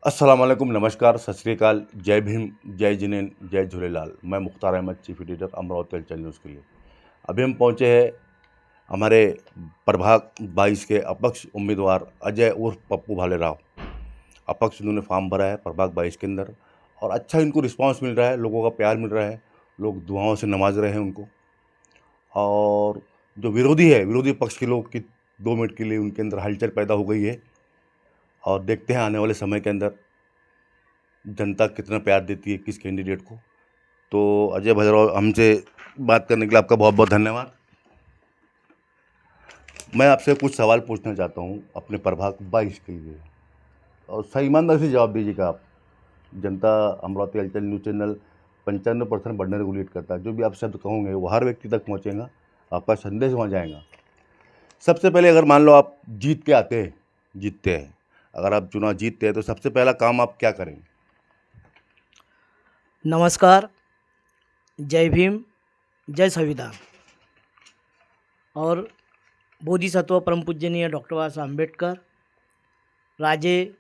अस्सलाम वालेकुम, नमस्कार, सत श्री अकाल, जय भीम, जय जिनेन, जय झूलेलाल। मैं मुख्तार अहमद, चीफ एडिटर, अमरावती हलचल न्यूज़ के लिए। अभी हम पहुंचे हैं हमारे प्रभाग 22 के अपक्ष उम्मीदवार अजय उर्फ पप्पू भालेराव। अपक्ष इन्होंने फॉर्म भरा है प्रभाग 22 के अंदर और अच्छा इनको रिस्पांस मिल रहा है, लोगों का प्यार मिल रहा है, लोग दुआओं से नवाज रहे हैं उनको। और जो विरोधी है, विरोधी पक्ष के लोग की 2 मिनट के लिए उनके अंदर हलचल पैदा हो गई है और देखते हैं आने वाले समय के अंदर जनता कितना प्यार देती है किस कैंडिडेट को। तो अजय भैरव, हमसे बात करने के लिए आपका बहुत बहुत धन्यवाद। मैं आपसे कुछ सवाल पूछना चाहता हूँ अपने प्रभाग 22 के लिए, और सही ईमानदारी से जवाब दीजिएगा आप। जनता अमरावती हलचल न्यूज़ चैनल 95% बढ़ने को लीड करता है। जो भी आप शब्द कहोगे वो हर व्यक्ति तक पहुँचेगा, आपका संदेश वहाँ जाएगा। सबसे पहले अगर मान लो आप जीत के आते हैं, जीतते हैं, अगर आप चुनाव जीतते हैं तो सबसे पहला काम आप क्या करेंगे? नमस्कार, जय भीम, जय संविधान। और बोधिसत्व परम पूजनीय डॉक्टर बाबा साहब अम्बेडकर, राजे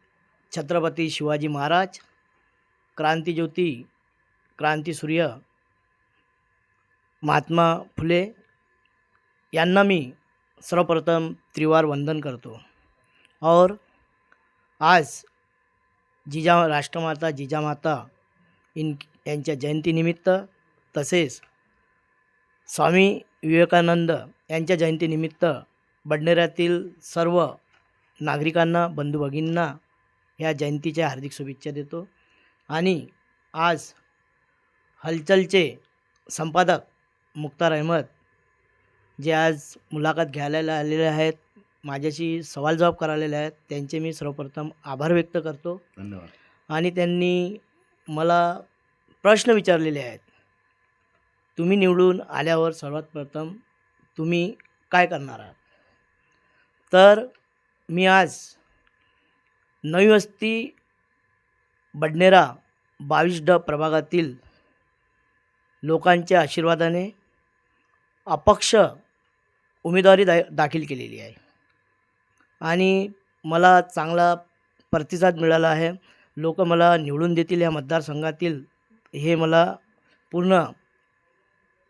छत्रपती शिवाजी महाराज, क्रांती ज्योती, क्रांती सूर्य महात्मा फुले यांना मी सर्वप्रथम त्रिवार वंदन करतो। और आज राष्ट्रमाता जिजामाता यांच्या जयंतीनिमित्त, तसेच स्वामी विवेकानंद यांच्या जयंतीनिमित्त बडनेऱ्यातील सर्व नागरिकांना, बंधू भगिनींना ह्या जयंतीच्या हार्दिक शुभेच्छा देतो। आणि आज हलचलचे संपादक मुख्तार अहमद जे आज मुलाखत घ्यायला आलेले आहेत, माझ्याशी सवाल जवाब करायला आहेत, त्यांचे मी सर्वप्रथम आभार व्यक्त करतो। धन्यवाद। आणि त्यांनी मला प्रश्न विचारलेले आहेत। तुम्ही निवडून आल्यावर सर्वात प्रथम तुम्ही काय करणार आहात? तर मी आज नवी वस्ती बडनेरा 22 प्रभागातील लोकांच्या आशीर्वादाने अपक्ष उमेदवारी दाखल केलेली आहे आणि मला चांगला प्रतिसाद मिळाला आहे। लोक मला निवडून देतील या मतदारसंघातील, हे मला पूर्ण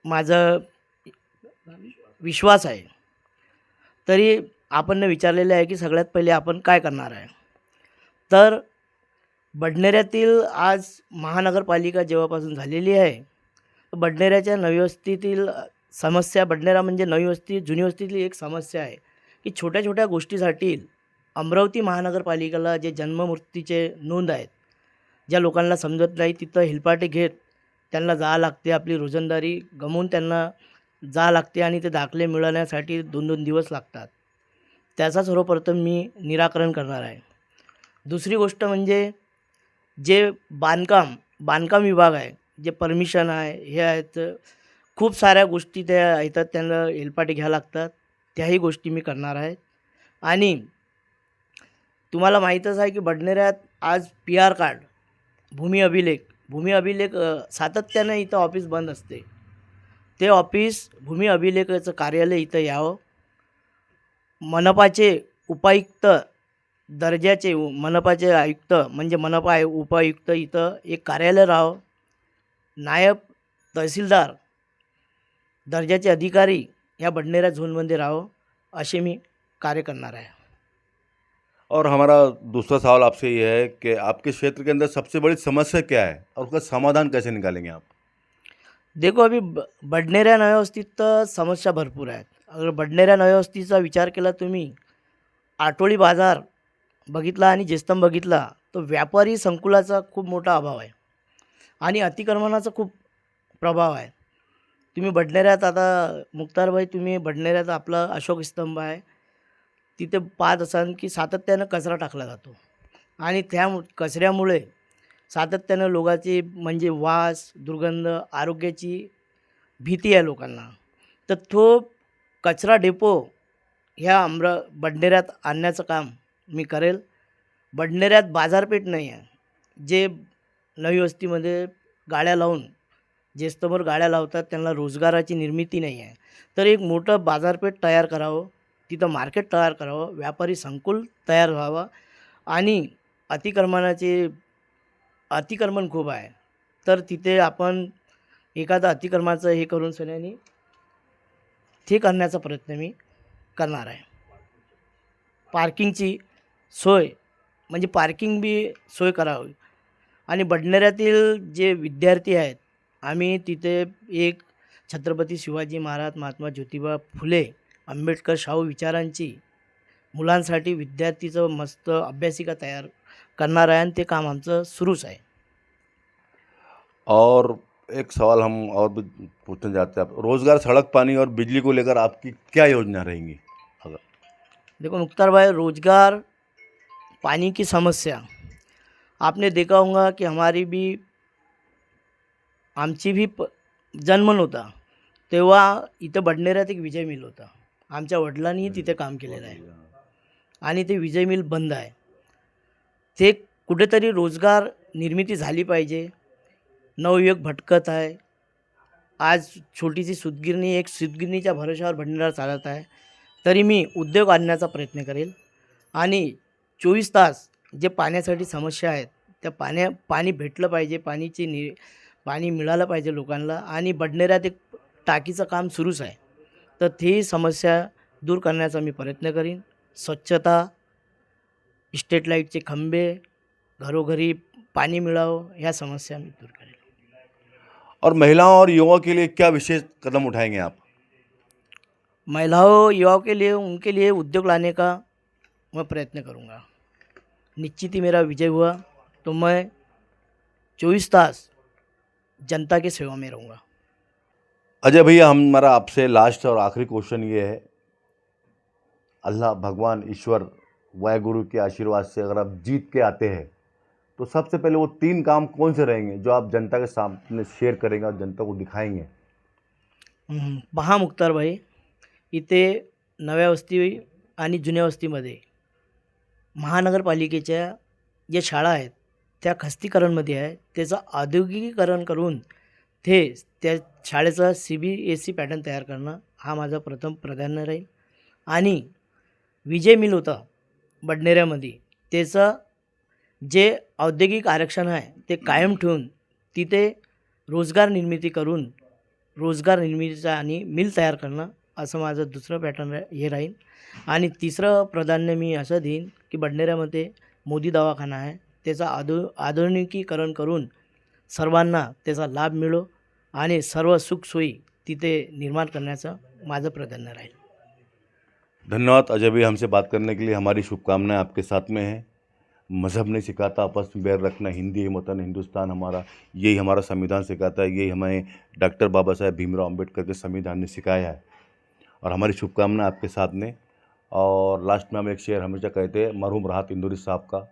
माझा विश्वास आहे। तरी आपण विचारलेले आहे की सगळ्यात पहिले आपण काय करणार आहे? तर बडनेऱ्यातील आज महानगरपालिका जेव्हापासून झालेली आहे, बडनेऱ्याच्या नवी वस्तीतील समस्या, बडनेरा म्हणजे नवी वस्ती जुनी वस्तीतली एक समस्या आहे की छोट्या छोट्या गोष्टीसाठी अमरावती महानगरपालिकेला जे जन्ममृत्यूचे नोंद आहेत, ज्या लोकांना समजत नाही तिथं हेलपाटे घेत त्यांना जावं लागते, आपली रोजंदारी गमवून त्यांना जावं लागते आणि ते दाखले मिळवण्यासाठी 2-2 दिवस लागतात। त्याचा सर्वप्रथम मी निराकरण करणार आहे। दुसरी गोष्ट म्हणजे जे बांधकाम विभाग आहे, जे परमिशन आहे, हे आहेत, खूप साऱ्या गोष्टी त्या येतात, त्यांना हेलपाटे घ्यावं लागतात, त्याही गोष्टी मी करणार आहे। आणि तुम्हाला माहीतच आहे की बडनेऱ्यात आज PR कार्ड, भूमी अभिलेख सातत्याने इथं ऑफिस बंद असते। ते ऑफिस भूमी अभिलेखाचं कार्यालय इथं यावं। मनपाचे उपायुक्त दर्जाचे, मनपाचे आयुक्त म्हणजे मनपा उपायुक्त इथं एक कार्यालय राहावं। नायब तहसीलदार दर्जाचे अधिकारी या बडनेरा झोनमध्ये राहावं, असे मी कार्य करणार आहे। और हमारा दूसरा सवाल आपसे ये है कि आपके क्षेत्र के अंदर सबसे बड़ी समस्या क्या है और उसका समाधान कैसे निकालेंगे आप? देखो, अभी बडनेरा नव्या वस्तीत तर समस्या भरपूर आहेत। अगर बडनेरा नव्या वस्तीचा विचार केला तुम्ही, आठवडी बाजार बघितला आणि जेस्तम बघितला, तर व्यापारी संकुलाचा खूप मोठा अभाव आहे आणि अतिक्रमणाचा खूप प्रभाव आहे। तुम्ही बडनेऱ्यात आता मुख्तारभाई, तुम्ही बडनेऱ्यात आपला अशोक स्तंभ आहे, तिथे पाहत असाल की सातत्यानं कचरा टाकला जातो आणि त्या कचऱ्यामुळे सातत्यानं लोकांची म्हणजे वास, दुर्गंध, आरोग्याची भीती आहे लोकांना। तर तो कचरा डेपो ह्या बडनेऱ्यात आणण्याचं काम मी करेल। बडनेऱ्यात बाजारपेठ नाही आहे, जे नवी वस्तीमध्ये गाड्या लावून, जे स्तंभावर गाड्या लावतात त्यांना रोजगाराची निर्मिती नाही आहे। तर एक मोठं बाजारपेठ तयार करावं, तिथं मार्केट तयार करावं, व्यापारी संकुल तयार व्हावं आणि अतिक्रमण खूप आहे. तर तिथे आपण एखादं अतिक्रमणाचं हे करून सगळ्यांनी ते करण्याचा प्रयत्न मी करणार आहे. पार्किंगची सोय म्हणजे पार्किंग बी सोय करावी आणि बडनेऱ्यातील जे विद्यार्थी आहेत, आम्ही तिथे एक छत्रपती शिवाजी महाराज, महात्मा ज्योतिबा फुले, आंबेडकर, शाहू विचारांची मुलांसाठी विद्यार्थीचं मस्त अभ्यासिका तयार करणार आहे आणि ते काम आमचं सुरूच आहे. और एक सवाल हम और भी पूछना चाहते हैं आप, रोजगार, सड़क, पानी और बिजली को लेकर आपकी क्या योजना रहेंगी? अगर देखो मुख्तार भाई, रोज़गार, पानी की समस्या आपने देखा होगा कि आमची भी जन्म नव्हता तेव्हा इथं बडनेऱ्यात एक विजय मिल होता. आमच्या वडिलांनीही तिथे काम केलेलं आहे आणि ते विजय मिल बंद आहे. ते कुठेतरी रोजगार निर्मिती झाली पाहिजे. नवयुवक भटकत आहे. आज छोटीशी एक सूतगिरणीच्या भरोश्यावर बडनेरा चालत आहे. तरी मी उद्योग आणण्याचा प्रयत्न करेल आणि 24 तास जे पाण्यासाठी समस्या आहेत त्या पाणी भेटलं पाहिजे, पाणी मिळालं पाहिजे लोकांना आणि बडनेऱ्यात एक टाकीचं काम सुरूच आहे. तर ती समस्या दूर करण्याचा मी प्रयत्न करीन. स्वच्छता, स्ट्रीट लाईटचे खंबे, घरोघरी पाणी मिळावं, ह्या समस्या मी दूर करेल. और महिलाओं और युवाओं के लिए क्या विशेष कदम उठाएंगे आप? महिलाओं, युवाओं के लिए, उनके लिए उद्योग लाने का मैं प्रयत्न करूँगा. निश्चित ही मेरा विजय हुआ तो मैं 24 तास जनता की सेवा में रहूँगा. अजय भैया, हमारा आपसे लास्ट और आखिरी क्वेश्चन ये है, अल्लाह, भगवान, ईश्वर, वाहेगुरु के आशीर्वाद से अगर आप जीत के आते हैं तो सबसे पहले वो 3 काम कौन से रहेंगे जो आप जनता के सामने शेयर करेंगे और जनता को दिखाएंगे? पहा मुख्तार भाई, इथे नव्या वस्ती आणि जुन्या वस्तीमध्ये महानगरपालिकेच्या ज्या शाळा आहेत त्या खासगीकरणमध्ये आहे. त्याचं औद्योगिकीकरण करून त्या शाळेचा CBSE पॅटर्न तयार करणं हा माझा प्रथम प्राधान्य राहील. आणि विजय मिल होतं बडनेऱ्यामध्ये, त्याचं जे औद्योगिक आरक्षण आहे ते कायम ठेवून तिथे रोजगार निर्मितीचा आणि मिल तयार करणं असं माझं दुसरं पॅटर्न हे राहील. आणि तिसरं प्राधान्य मी असं देईन की बडनेऱ्यामध्ये मोदी दवाखाना आहे, त्याचा आधुनिकीकरण करून सर्वांना त्याचा लाभ मिळो आणि सर्व सुखसोयी तिथे निर्माण करण्याचं माझं प्राधान्य राहील. धन्यवाद अजय भैया, हमसे बात करने के लिए. हमारी शुभकामनाएं आपके साथ में है. मज़हब नहीं सिखाता आपस में बैर रखना, हिंदी वतन हिंदुस्तान हमारा, यही हमारा संविधान सिखाता है, यही हमें डॉक्टर बाबा साहेब भीमराव अम्बेडकर के संविधान ने सिखाया है. और हमारी शुभकामनाएं आपके साथ में. और लास्ट में हम एक शेर हमेशा कहते हैं मरहूम राहत इंदौरी साहब का,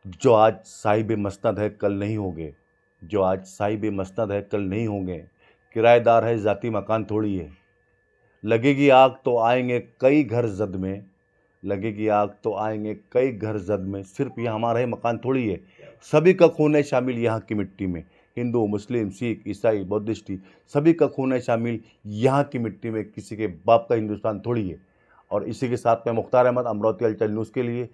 जो आज साहिब मसनद है कल नहीं होंगे, जो आज साहिब मसनद है कल नहीं होंगे, किराएदार है ज़ाती मकान थोड़ी है, लगेगी आग तो आएंगे कई घर जद में, लगेगी आग तो आएंगे कई घर जद में, सिर्फ ये हमारा ही मकान थोड़ी है, सभी का खून है शामिल यहाँ की मिट्टी में, हिंदू, मुस्लिम, सिख, ईसाई, बौद्धिस्टी, सभी का खून है शामिल यहाँ की मिट्टी में, किसी के बाप का हिंदुस्तान थोड़ी है. और इसी के साथ में मुख्तार अहमद, अमरावती हलचल न्यूज़ के लिए.